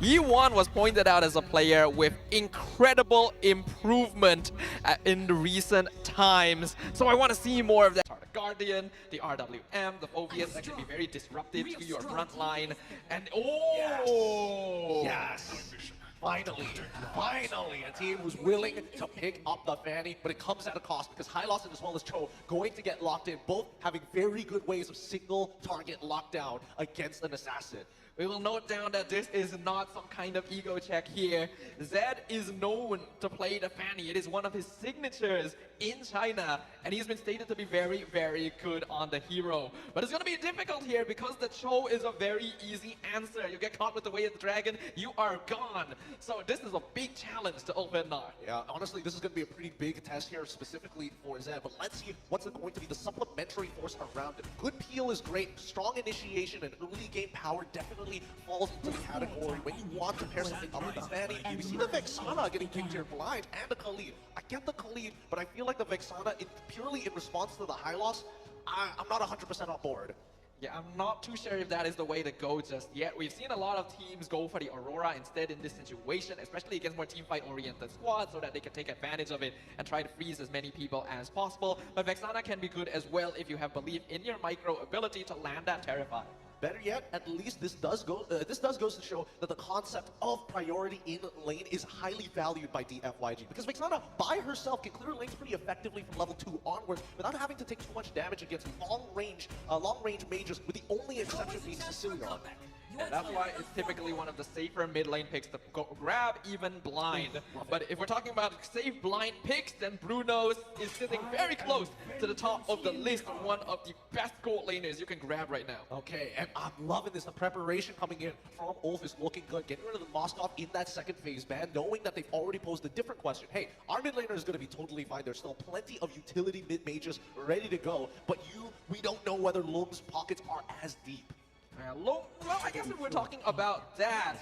Yi1 was pointed out as a player with incredible improvement in the recent times. So I want to see more of that. The Guardian, the RWM, the Phobius that can be very disruptive to your front line. And oh! Yes! Finally, a team who's willing to pick up the Fanny, but it comes at a cost because Hylos and as well as Cho going to get locked in, both having very good ways of single target lockdown against an assassin. We will note down that this is not some kind of ego check here. Zed is known to play the Fanny. It is one of his signatures in China, and he's been stated to be very, very good on the hero. But it's going to be difficult here because the Cho is a very easy answer. You get caught with the Way of the Dragon, you are gone. So this is a big challenge to Ulfhednar. Yeah, honestly, this is going to be a pretty big test here specifically for Zed, but let's see what's going to be the supplementary force around it. Good peel is great, strong initiation and early game power definitely falls into the category when you want to pair something up with the Fanny. We see the Vexana getting picked here blind and the Khalid. I get the Khalid, but I feel like the Vexana, purely in response to the Hylos, I'm not 100% on board. Yeah, I'm not too sure if that is the way to go just yet. We've seen a lot of teams go for the Aurora instead in this situation, especially against more teamfight-oriented squads so that they can take advantage of it and try to freeze as many people as possible. But Vexana can be good as well if you have belief in your micro ability to land that Terrify. Better yet, at least this does go to show that the concept of priority in lane is highly valued by Dfyg, because Vexana by herself can clear lanes pretty effectively from level 2 onwards without having to take too much damage against long range mages, with the only exception being Sicilian. And that's why it's typically one of the safer mid lane picks to grab even blind. But if we're talking about safe blind picks, then Bruno is sitting very close to the top of the list, one of the best gold laners you can grab right now. Okay, and I'm loving this. The preparation coming in from Ulf is looking good. Getting rid of the Moskov in that second phase ban, knowing that they've already posed a different question. Hey, our mid laner is going to be totally fine. There's still plenty of utility mid mages ready to go, but we don't know whether Lung's pockets are as deep. Well, I guess if we're talking about that,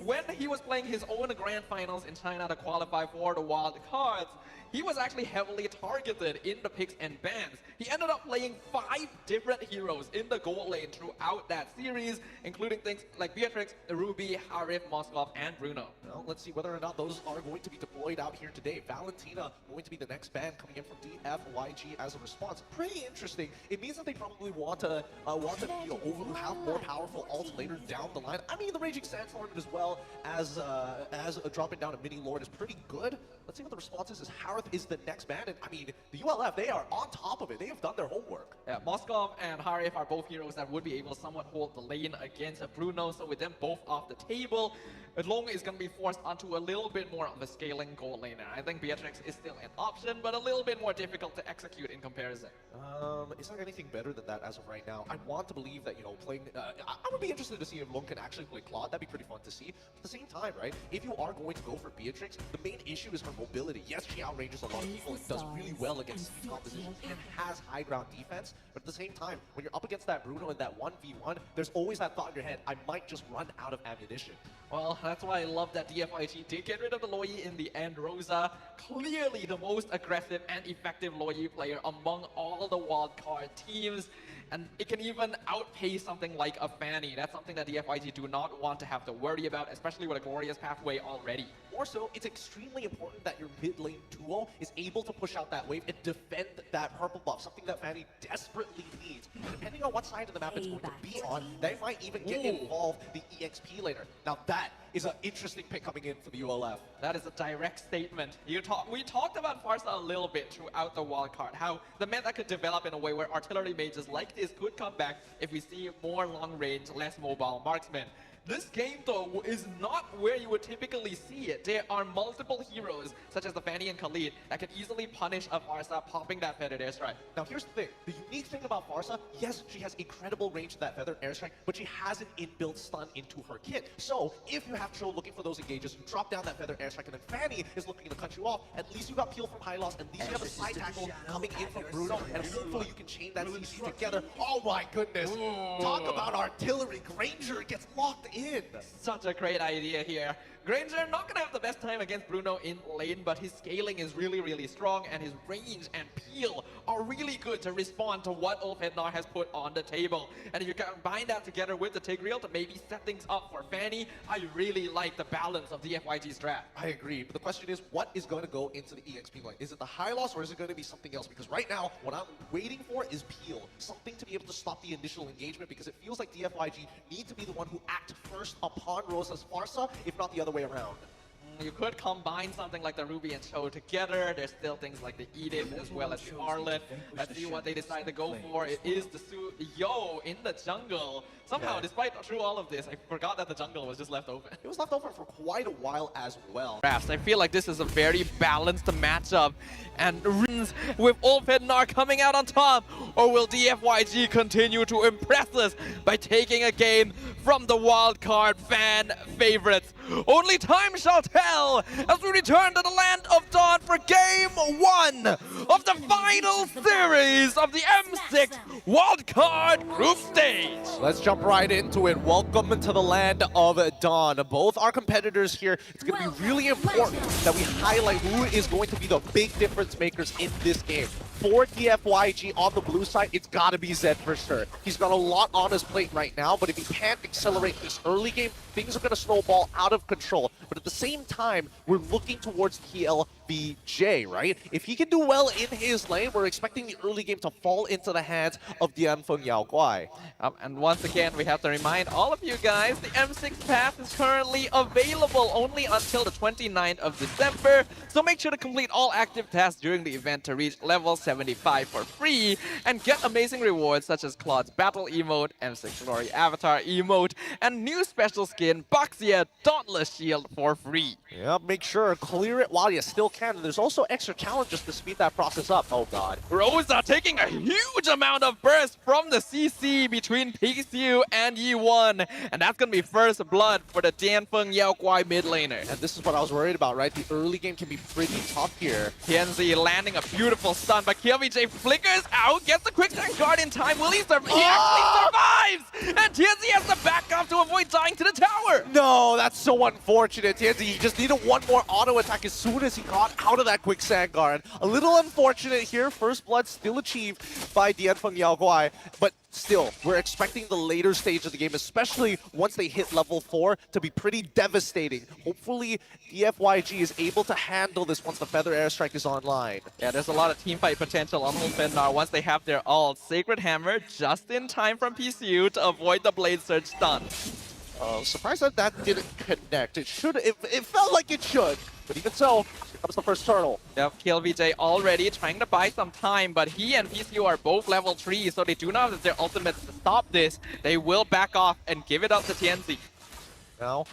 when he was playing his own grand finals in China to qualify for the wild cards, he was actually heavily targeted in the picks and bans. He ended up playing 5 different heroes in the gold lane throughout that series, including things like Beatrix, Ruby, Harif, Moskov, and Bruno. Well, let's see whether or not those are going to be deployed out here today. Valentina going to be the next ban coming in from Dfyg as a response. Pretty interesting. It means that they probably want to have more powerful ults later down the line. I mean, the Raging Sandstorm as well as dropping down a mini Lord is pretty good. Let's see what the response is. Harith is the next ban, and I mean, the ULF, they are on top of it. They have done their homework. Yeah, Moskov and Harif are both heroes that would be able to somewhat hold the lane against Bruno, so with them both off the table, Long is going to be forced onto a little bit more of a scaling gold laner. I think Beatrix is still an option, but a little bit more difficult to execute in comparison. Is there anything better than that as of right now? I want to believe that, playing... I would be interested to see if Long can actually play Claude. That'd be pretty fun to see. At the same time, right, if you are going to go for Beatrix, the main issue is her mobility. Yes, she outranges a lot of people and does really well against speed composition and has high ground defense, but at the same time, when you're up against that Bruno in that 1v1, there's always that thought in your head, I might just run out of ammunition. Well, that's why I love that Dfyg did get rid of the Loi in the end. Rosa, clearly the most aggressive and effective Loi player among all the wildcard teams. And it can even outpace something like a Fanny. That's something that Dfyg do not want to have to worry about, especially with a glorious pathway already. More so, it's extremely important that your mid lane duo is able to push out that wave and defend that purple buff, something that Fanny desperately needs. Depending on what side of the map it's going to be on, they might even get involved the EXP later. Now that is an interesting pick coming in for the ULF. That is a direct statement. We talked about Farsa a little bit throughout the wildcard, how the meta could develop in a way where artillery mages like this could come back if we see more long range, less mobile marksmen. This game, though, is not where you would typically see it. There are multiple heroes, such as the Fanny and Khalid, that can easily punish a Farsa popping that feathered airstrike. Now, here's the thing. The unique thing about Farsa, yes, she has incredible range to that feathered airstrike, but she has an inbuilt stun into her kit. So, if you have Cho looking for those engages, you drop down that feathered airstrike, and then Fanny is looking to cut you off, at least you got peel from Hylos, at least you have a side tackle coming in from Bruno, and hopefully you can chain that CC together. Oh my goodness. Talk about artillery. Granger gets locked in. Such a great idea here. Granger not gonna have the best time against Bruno in lane, but his scaling is really, really strong, and his range and peel are really good to respond to what Ulfhednar has put on the table. And if you combine that together with the Tigreal to maybe set things up for Fanny, I really like the balance of the Dfyg strat. I agree, but the question is, what is going to go into the EXP line? Is it the high loss or is it going to be something else? Because right now, what I'm waiting for is Peel. Something to be able to stop the initial engagement, because it feels like Dfyg need to be the one who act first upon Rosa's Farsa, if not the other way around. You could combine something like the Ruby and Cho together. There's still things like the Edith as well as the Arlet. Let's see what they decide to go for. It is the Yo in the jungle. Somehow, despite through all of this, I forgot that the jungle was just left open. It was left open for quite a while as well. I feel like this is a very balanced matchup. And with Ulfhednar coming out on top, or will Dfyg continue to impress us by taking a game from the wildcard fan favorites? Only time shall tell as we return to the land of Dawn for Game 1 of the final series of the M6 wildcard group stage. Let's jump right into it. Welcome to the land of Dawn. Both our competitors here, it's going to be really important that we highlight who is going to be the big difference makers in this game. For Dfyg on the blue side, it's got to be Zed for sure. He's got a lot on his plate right now, but if he can't accelerate this early game, things are going to snowball out of control. But at the same time, we're looking towards KLVJ, right? If he can do well in his lane, we're expecting the early game to fall into the hands of Dfyg Yaoguai. And once again, we have to remind all of you guys, the M6 pass is currently available only until the 29th of December. So make sure to complete all active tasks during the event to reach level 75 for free and get amazing rewards such as Claude's Battle emote, M6 Glory Avatar emote, and new special skin Boxia Dauntless Shield for free. Yeah, make sure to clear it while you still can. And there's also extra challenges to speed that process up. Oh god. Rosa taking a huge amount of burst from the CC between PXU and Yi1, and that's gonna be first blood for the Dfyg Yaoguai mid laner. And this is what I was worried about, right? The early game can be pretty tough here. TNZ landing a beautiful stun, but KLVJ flickers out, gets the quick stand guard in time. Will he survive? He actually survives! And TNZ has to back off to avoid dying to the tower. No, that's so unfortunate. TNZ, he just needed one more auto attack as soon as he got out of that quick sand guard. A little unfortunate here. First blood still achieved by Dfyg Yaoguai, but still, we're expecting the later stage of the game, especially once they hit level 4, to be pretty devastating. Hopefully, Dfyg is able to handle this once the Feather Airstrike is online. Yeah, there's a lot of teamfight potential on Ulfhednar once they have their ult. Sacred Hammer just in time from PCU to avoid the Blade Surge stun. Surprised that that didn't connect. It should. It felt like it should. But even so, here comes the first turtle. Yep, KLVJ already trying to buy some time, but he and PCU are both level 3, so they do not have their ultimates to stop this. They will back off and give it up to TNZ. Now,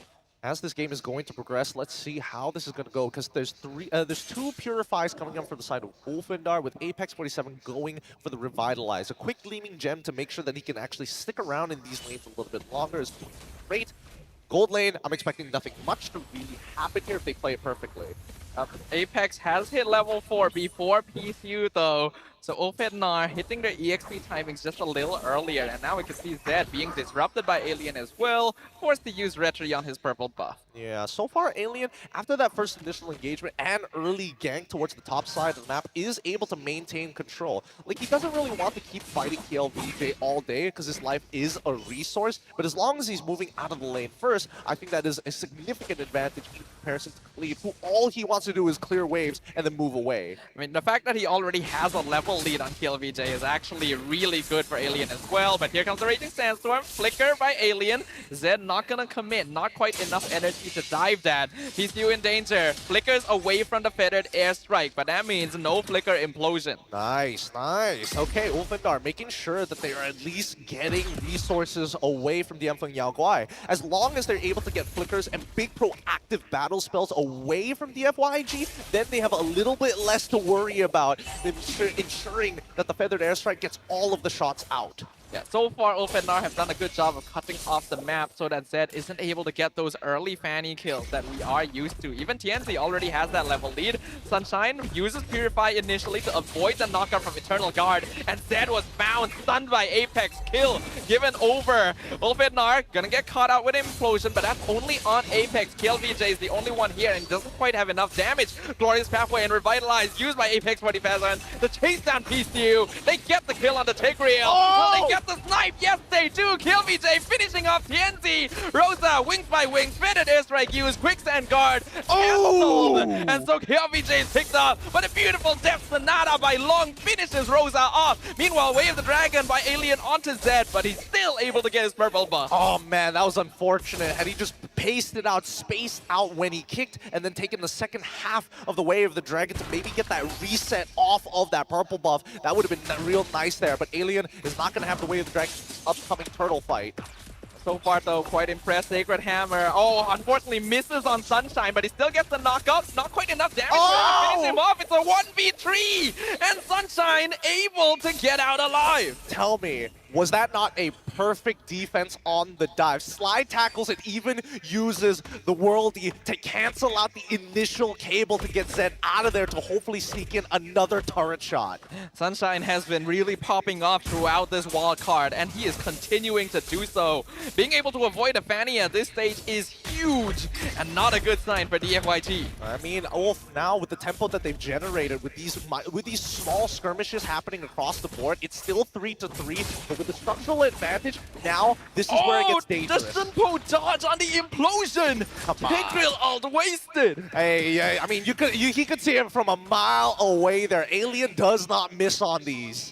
as this game is going to progress, let's see how this is going to go, because there's two Purifies coming up from the side of Ulfhednar, with Apex 47 going for the Revitalize. A quick gleaming gem to make sure that he can actually stick around in these lanes a little bit longer is great. Gold lane, I'm expecting nothing much to really happen here if they play it perfectly. Apex has hit level 4 before PCU though, so Ulfhednar hitting their EXP timings just a little earlier, and now we can see Zed being disrupted by Alien as well, forced to use Retri on his purple buff. Yeah, so far Alien, after that first initial engagement and early gank towards the top side of the map, is able to maintain control. Like, he doesn't really want to keep fighting KLVJ all day because his life is a resource, but as long as he's moving out of the lane first, I think that is a significant advantage in comparison to Khalid, who all he wants to do is clear waves and then move away. I mean, the fact that he already has a level lead on KLVJ is actually really good for Alien as well, but here comes the Raging Sandstorm, flicker by Alien. Zed not gonna commit, not quite enough energy to dive that. PCU in danger, flickers away from the feathered airstrike, but that means no flicker implosion. Nice, nice. Okay, Ulfhednar making sure that they are at least getting resources away from the Dfyg Yaoguai. As long as they're able to get flickers and big proactive battle spells away from Dfyg, then they have a little bit less to worry about, ensuring that the feathered airstrike gets all of the shots out. Yeah, so far Ulfhednar have done a good job of cutting off the map so that Zed isn't able to get those early Fanny kills that we are used to. Even TNC already has that level lead. Sunshine uses Purify initially to avoid the knockout from Eternal Guard, and Zed was bound, stunned by Apex, kill given over. Ulfhednar gonna get caught out with Implosion, but that's only on Apex. KLVJ is the only one here and doesn't quite have enough damage. Glorious Pathway and Revitalize used by Apex 40,000 to chase down PCU. They get the kill on the Tigreal. Oh! Will they get the snipe? Yes, they do. KLVJ finishing off TNZ. Rosa, wings by wings, fitted airstrike used, quicksand guard, canceled. And so KLVJ is picked up, but a beautiful Death Sonata by Long finishes Rosa off. Meanwhile, Way of the Dragon by Alien onto Zed, but he's still able to get his purple buff. Oh man, that was unfortunate. Had he just paced it out, spaced out when he kicked, and then taken the second half of the Way of the Dragon to maybe get that reset off of that purple buff, that would have been real nice there. But Alien is not going to have the Way of the Dragon's upcoming turtle fight. So far, though, quite impressed. Sacred Hammer. Oh, unfortunately misses on Sunshine, but he still gets the knockup. Not quite enough damage to finish him off. It's a 1v3, and Sunshine able to get out alive. Tell me, was that not a perfect defense on the dive? Slide tackles and even uses the Worldie to cancel out the initial cable to get Zed out of there to hopefully sneak in another turret shot. Sunshine has been really popping off throughout this wild card, and he is continuing to do so. Being able to avoid a Fanny at this stage is huge, and not a good sign for Dfyg. I mean, Ulf, now with the tempo that they've generated, with these small skirmishes happening across the board, it's still 3-3, but with the structural advantage, now this is where it gets dangerous. The Sunpo dodge on the implosion! Come on. Tigreal ult wasted! Hey, yeah, I mean, he could see him from a mile away there. Alien does not miss on these.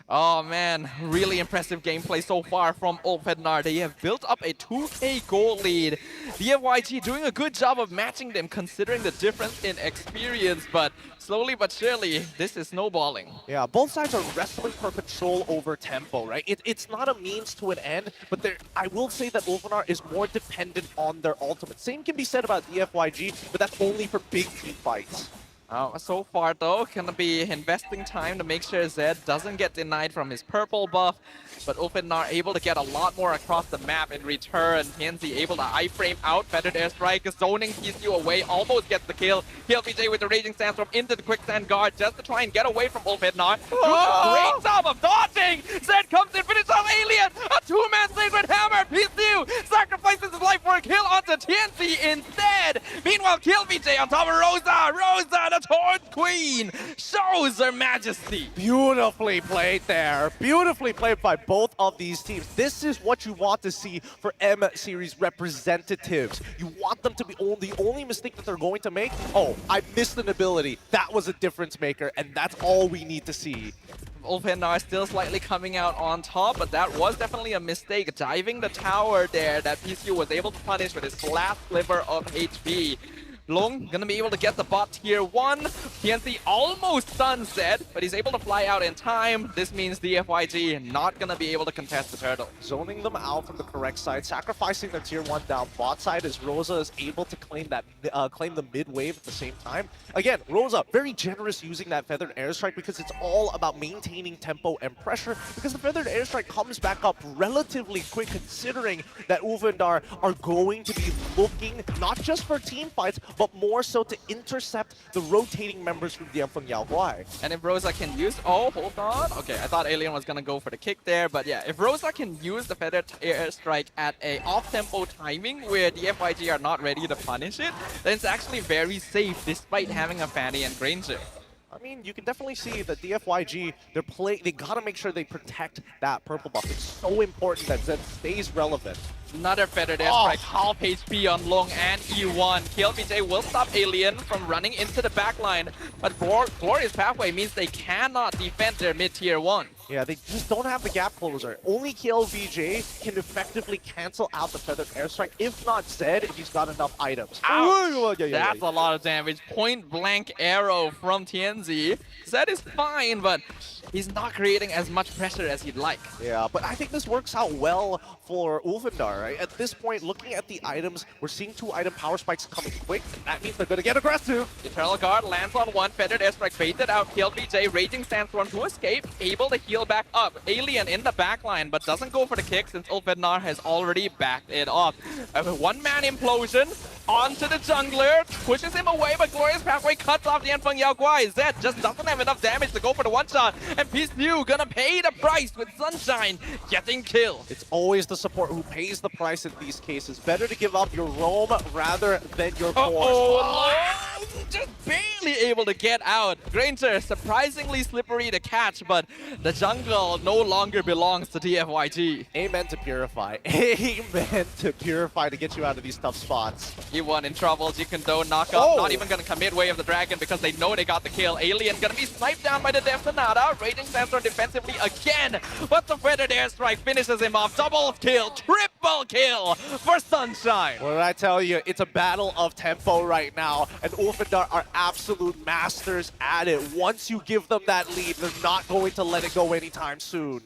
Oh man, really impressive gameplay so far from Ulfhednar. They have built up a 2k goal lead. Dfyg doing a good job of matching them considering the difference in experience, but slowly but surely, this is snowballing. Yeah, both sides are wrestling for control over tempo, right? It's not a means to an end, but I will say that Ulfhednar is more dependent on their ultimate. Same can be said about Dfyg, but that's only for big team fights. So far though, gonna be investing time to make sure Zed doesn't get denied from his purple buff, but Ulfhednar able to get a lot more across the map in return. TNZ able to iframe out, feathered airstrike, zoning PCU away, almost gets the kill. KLVJ with the Raging Sandstorm into the quicksand guard just to try and get away from Ulfhednar. Doing a great job of dodging! Zed comes in, finishes off Alien! A two-man Sacred Hammer! PCU sacrifices his life for a kill onto TNZ instead! Meanwhile, KLVJ on top of Rosa! Rosa, the Torn Queen, shows her majesty! Beautifully played there. Beautifully played by both of these teams. This is what you want to see for M-Series representatives. You want them to be the only mistake that they're going to make. Oh, I missed an ability. That was a difference maker, and that's all we need to see. Ulfhednar still slightly coming out on top, but that was definitely a mistake. Diving the tower there that PCU was able to punish with his last sliver of HP. Long gonna be able to get the bot tier 1. TNC almost stuns Zed, but he's able to fly out in time. This means Dfyg not gonna be able to contest the turtle. Zoning them out from the correct side, sacrificing their tier 1 down bot side as Rosa is able to claim that claim the mid wave at the same time. Again, Rosa very generous using that feathered airstrike because it's all about maintaining tempo and pressure, because the feathered airstrike comes back up relatively quick considering that Ulfhednar are going to be looking not just for team fights, but more so to intercept the rotating members from Dfyg Yao Guai. And if Rosa can use... Oh, hold on. Okay, I thought Alien was gonna go for the kick there, but yeah, if Rosa can use the feathered airstrike at a off-tempo timing where Dfyg are not ready to punish it, then it's actually very safe despite having a Fanny and Granger. I mean, you can definitely see that Dfyg, they gotta make sure they protect that purple buff. It's so important that Zed stays relevant. Another feathered airstrike, half HP on Long and E1. KLVJ will stop Alien from running into the backline, but Glorious Pathway means they cannot defend their mid-tier 1. Yeah, they just don't have the gap closer. Only KLVJ can effectively cancel out the feathered airstrike, if not Zed, if he's got enough items. Ouch! That's a lot of damage. Point blank arrow from TNZ. Zed is fine, but he's not creating as much pressure as he'd like. Yeah, but I think this works out well for Ulfhednar, right? At this point, looking at the items, we're seeing 2 item power spikes coming quick. That means they're going to get aggressive. Eternal Guard lands on one, Feathered Airstrike baited out, killed BJ, Raging Sandstorm to escape, able to heal back up. Alien in the backline, but doesn't go for the kick since Ulfhednar has already backed it off. A one-man implosion onto the jungler, pushes him away, but Glorious Pathway cuts off the Dfyg Yaoguai. Zed just doesn't have enough damage to go for the one-shot, and PSU gonna pay the price with Sunshine getting killed. It's always the support who pays the price in these cases. Better to give up your roam rather than your force. Just barely able to get out. Granger surprisingly slippery to catch, but the jungle no longer belongs to Dfyg. Amen to Purify. Amen to Purify to get you out of these tough spots. E1 in trouble, Jikundo knock up, not even gonna commit Way of the Dragon because they know they got the kill. Alien gonna be sniped down by the Dfyg. Raging Sandstorm defensively again, but the Feathered Airstrike finishes him off. Double kill, triple kill for Sunshine. What did I tell you? It's a battle of tempo right now, and Ulfhednar are absolute masters at it. Once you give them that lead, they're not going to let it go anytime soon.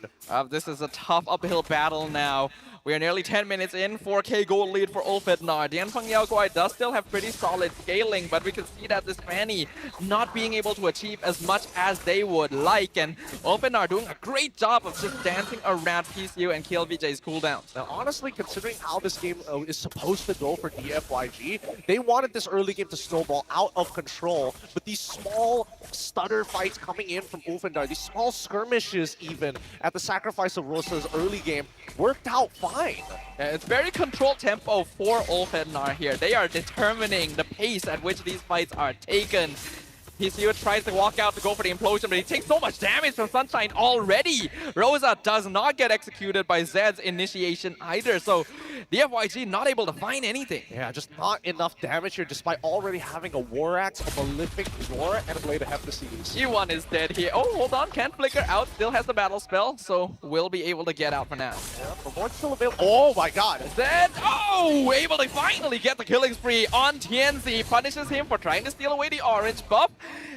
This is a tough uphill battle now. We are nearly 10 minutes in, 4K gold lead for Ulfhednar. Dfyg Yaoguai does still have pretty solid scaling, but we can see that this Fanny not being able to achieve as much as they would like, and Ulfhednar doing a great job of just dancing around PSU and KillVJ's cooldowns. Now, honestly, considering how this game is supposed to go for Dfyg, they wanted this early game to snowball out of control, but these small stutter fights coming in from Ulfhednar, these small skirmishes even at the sacrifice of Rosa's early game, worked out fine. Yeah, it's very controlled tempo for Ulfhednar here. They are determining the pace at which these fights are taken. PSU tries to walk out to go for the implosion, but he takes so much damage from Sunshine already. Rosa does not get executed by Zed's initiation either, so Dfyg not able to find anything. Yeah, just not enough damage here, despite already having a War Axe, a Malefic Roar, and a Blade of Hephaestus. E1 is dead here. Oh, hold on, can't flicker out, still has the battle spell, so will be able to get out for now. Yeah, but what's still available? Oh my god! Zed, able to finally get the killing spree on TNZ, punishes him for trying to steal away the orange buff.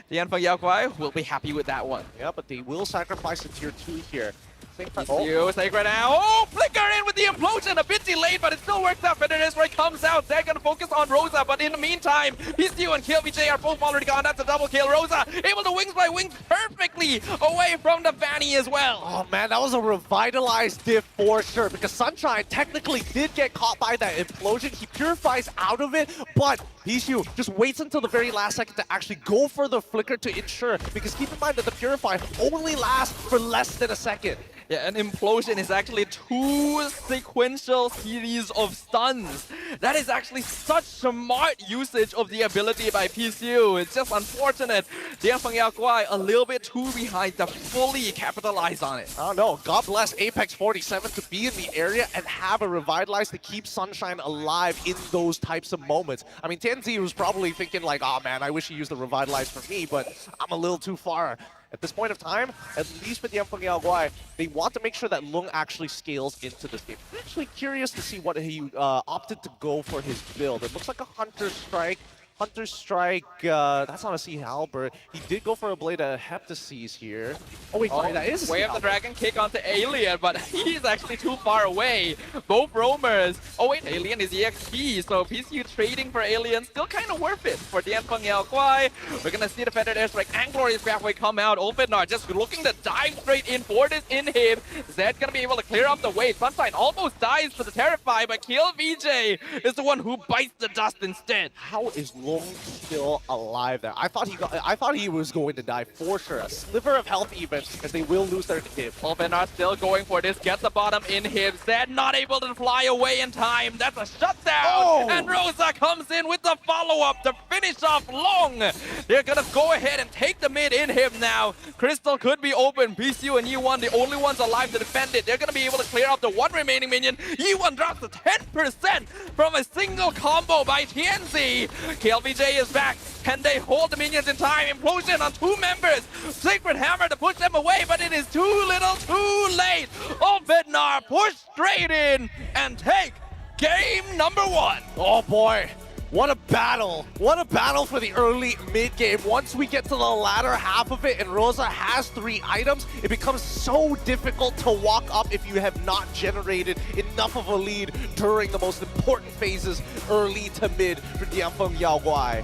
The Dfyg Yaoguai will be happy with that one. Yeah, but they will sacrifice a tier 2 here. PSU Sacred now. Flicker in with the implosion. A bit delayed, but it still works out. Feathered Airstrike comes out. They're gonna focus on Rosa, but in the meantime, PSU and KillVJ are both already gone. That's a double kill. Rosa able to wings by wings perfectly away from the Fanny as well. Oh man, that was a revitalized diff for sure, because Sunshine technically did get caught by that implosion. He purifies out of it, but PSU just waits until the very last second to actually go for the flicker to ensure, because keep in mind that the Purify only lasts for less than a second. Yeah, an implosion is actually 2 sequential series of stuns. That is actually such smart usage of the ability by PSU. It's just unfortunate. Dfyg Yaoguai a little bit too behind to fully capitalize on it. Oh no, God bless Apex 47 to be in the area and have a Revitalize to keep Sunshine alive in those types of moments. I mean, TNZ was probably thinking like, oh man, I wish he used the Revitalize for me, but I'm a little too far. At this point of time, at least for the Dfyg Yaoguai, they want to make sure that Lung actually scales into this game. I'm actually curious to see what he opted to go for his build. It looks like a Hunter Strike. Hunter Strike, that's not a Sea Halberd. He did go for a Blade of Hephaestus here. Oh wait, sorry, that is a Way of the Dragon kick onto Alien, but he's actually too far away. Both roamers. Oh wait, Alien is EXP, so PSU trading for Alien still kind of worth it for the Dfyg Yaoguai. We're gonna see the Feathered Airstrike and Glorious Pathway come out. Ulfhednar just looking to dive straight in for this inhib. Zed gonna be able to clear up the way. Sunshine almost dies for the Terrify, but KillVJ is the one who bites the dust instead. How is Lung still alive there? I thought he was going to die for sure. A sliver of health even, as they will lose their hit. Ulfhednar still going for this. Get the bottom inhib. Zed not able to fly away in time. That's a shutdown. And Rosa comes in with the follow-up to finish off Long. They're gonna go ahead and take the mid inhib now. Crystal could be open. PSU and E1 the only ones alive to defend it. They're gonna be able to clear out the one remaining minion. E1 drops to 10% from a single combo by TNZ. KLVJ is back. Can they hold the minions in time? Implosion on 2 members. Sacred Hammer to push them away, but it is too little, too late. Ulfhednar push straight in and take game number 1. Oh boy. What a battle! What a battle for the early mid game. Once we get to the latter half of it and Rosa has 3 items, it becomes so difficult to walk up if you have not generated enough of a lead during the most important phases, early to mid for Dfyg Yaoguai.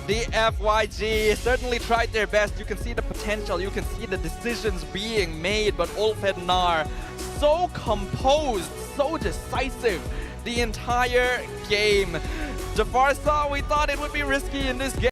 The Dfyg certainly tried their best. You can see the potential, you can see the decisions being made, but Ulfhednar so composed, so decisive the entire game. Jafarsa, we thought it would be risky in this game.